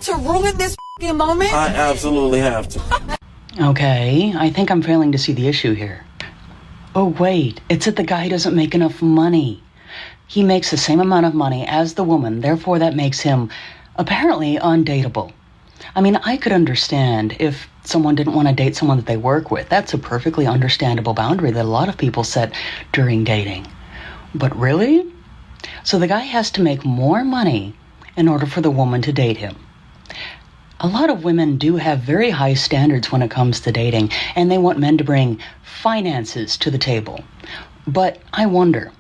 to ruin this f***ing moment? I absolutely have to. Okay, I think I'm failing to see the issue here. Oh wait, it's that the guy doesn't make enough money. He makes the same amount of money as the woman, therefore that makes him apparently undateable. I mean, I could understand if someone didn't want to date someone that they work with. That's a perfectly understandable boundary that a lot of people set during dating. But really? So the guy has to make more money in order for the woman to date him. A lot of women do have very high standards when it comes to dating, and they want men to bring finances to the table. But I wonder,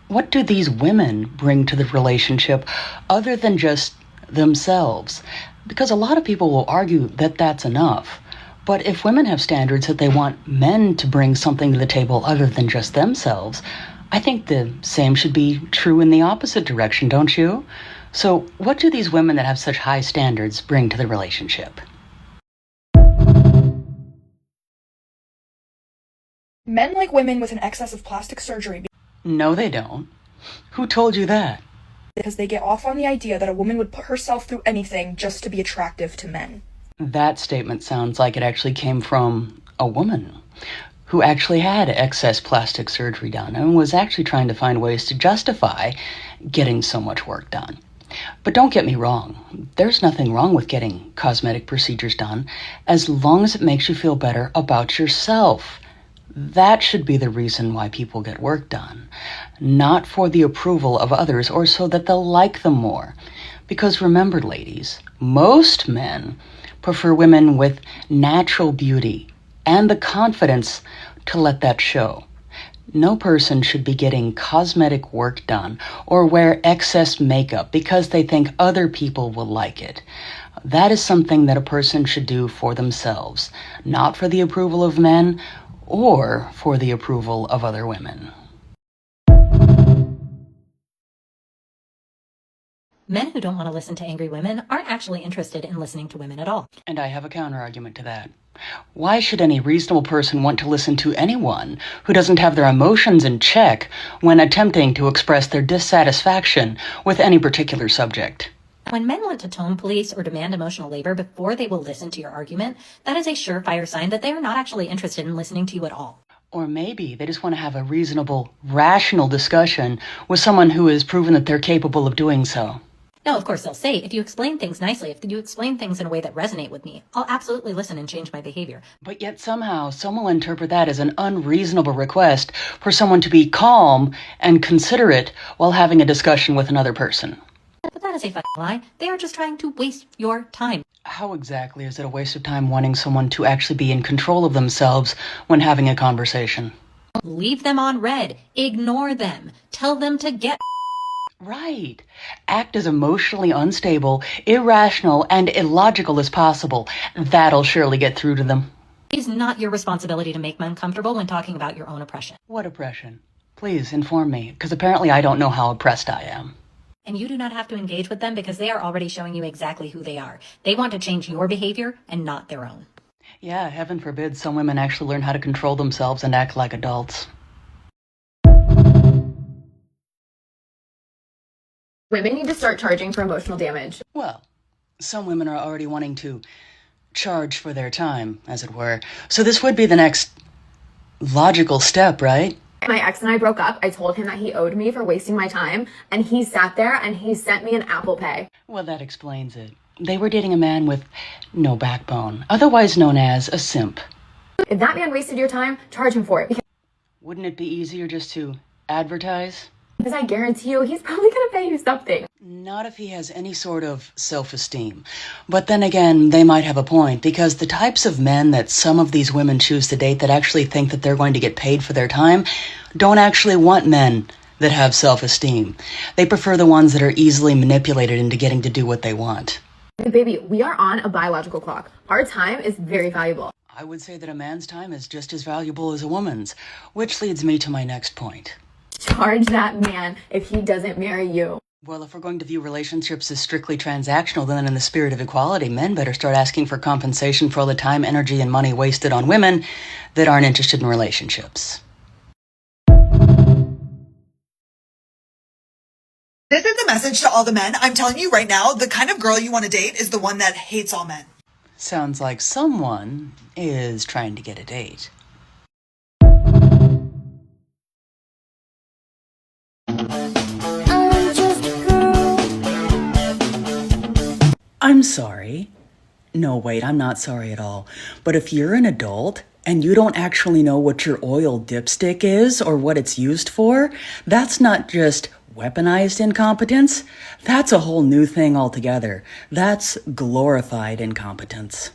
what do these women bring to the relationship other than just themselves? Because a lot of people will argue that that's enough. But if women have standards that they want men to bring something to the table other than just themselves, I think the same should be true in the opposite direction, don't you? So what do these women that have such high standards bring to the relationship? Men like women with an excess of plastic surgery No, they don't. Who told you that? because they get off on the idea that a woman would put herself through anything just to be attractive to men. That statement sounds like it actually came from a woman who actually had excess plastic surgery done and was actually trying to find ways to justify getting so much work done. But don't get me wrong, there's nothing wrong with getting cosmetic procedures done as long as it makes you feel better about yourself. That should be the reason why people get work done, not for the approval of others or so that they'll like them more. Because remember, ladies, most men prefer women with natural beauty and the confidence to let that show. No person should be getting cosmetic work done or wear excess makeup because they think other people will like it. That is something that a person should do for themselves, not for the approval of men or for the approval of other women. Men who don't want to listen to angry women aren't actually interested in listening to women at all. And I have a counter-argument to that. Why should any reasonable person want to listen to anyone who doesn't have their emotions in check when attempting to express their dissatisfaction with any particular subject? When men want to tone police or demand emotional labor before they will listen to your argument, that is a surefire sign that they are not actually interested in listening to you at all. Or maybe they just want to have a reasonable, rational discussion with someone who has proven that they're capable of doing so. No, of course they'll say, if you explain things nicely, if you explain things in a way that resonate with me, I'll absolutely listen and change my behavior. But yet somehow some will interpret that as an unreasonable request for someone to be calm and considerate while having a discussion with another person. But that is a fucking lie. They are just trying to waste your time. How exactly is it a waste of time wanting someone to actually be in control of themselves when having a conversation? Leave them on red. Ignore them. Tell them to get Right. Act as emotionally unstable, irrational, and illogical as possible. That'll surely get through to them. It is not your responsibility to make men comfortable when talking about your own oppression. What oppression? Please inform me, because apparently I don't know how oppressed I am. And you do not have to engage with them because they are already showing you exactly who they are. They want to change your behavior and not their own. Yeah, heaven forbid some women actually learn how to control themselves and act like adults. Women need to start charging for emotional damage. Well, some women are already wanting to charge for their time, as it were. So this would be the next logical step, right? My ex and I broke up. I told him that he owed me for wasting my time, and he sat there and he sent me an Apple Pay. Well, that explains it. They were dating a man with no backbone, otherwise known as a simp. If that man wasted your time, charge him for it. Wouldn't it be easier just to advertise? Because I guarantee you, he's probably going to pay you something. Not if he has any sort of self-esteem. But then again, they might have a point, because the types of men that some of these women choose to date that actually think that they're going to get paid for their time don't actually want men that have self-esteem. They prefer the ones that are easily manipulated into getting to do what they want. Hey, baby, we are on a biological clock. Our time is very valuable. I would say that a man's time is just as valuable as a woman's, which leads me to my next point. Charge that man if he doesn't marry you. Well, if we're going to view relationships as strictly transactional, then in the spirit of equality, men better start asking for compensation for all the time, energy, and money wasted on women that aren't interested in relationships. This is a message to all the men. I'm telling you right now, the kind of girl you want to date is the one that hates all men. Sounds like someone is trying to get a date. I'm sorry. No, wait, I'm not sorry at all. But if you're an adult and you don't actually know what your oil dipstick is or what it's used for, that's not just weaponized incompetence. That's a whole new thing altogether. That's glorified incompetence.